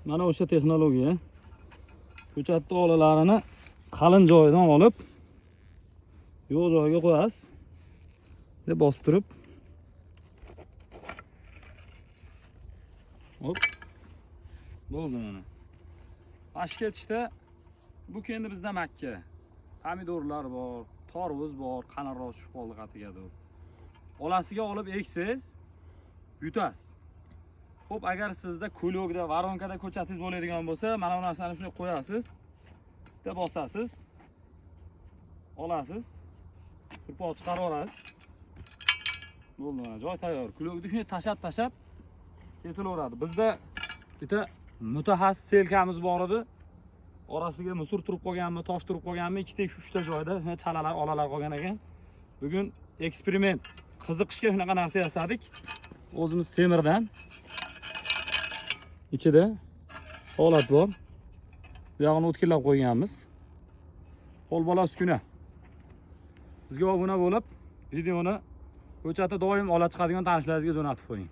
Mana o'sha texnologiya. Ko'chatni olalarini qalin joyidan olib, yo'q joyiga qo'yasiz. Deb bostirib. Hop. Bo'ldi mana. Pashka ketishda bu kendi bizda Makka. Pomidorlar bor, tarvuz bor, qanarroq tushib qoldi qatigadir. Olasiga olib eksiz, yutasiz. Xo'p, agar sizda kulokda, varonkada ko'chatingiz bo'ladigan bo'lsa, mana bu narsani shunday qo'yasiz. Bitta bosasiz. Olasiz. Turpoq chiqarib olasiz. Bo'ldi mana, joy tayyor. Kulokni shunday tashab ketilaveradi. Bizda bitta mutaxassis selkamiz bor edi. Orasiga musur turib qolganmi, tosh turib qolganmi, ikkita, uchta joyda chalalar, olalar qolgan ekan. Bugun eksperiment, qiziqishga shunaqa narsa yasadik. O'zimiz temirdan. Ichida holat bor. Bu yog'ini o'tkirlab qo'yganmiz. Qo'lbola uskuna. Bizga obuna bo'lib, videoni ko'chatda doim ola chiqadigan tanishlaringizga jo'natib qo'ying.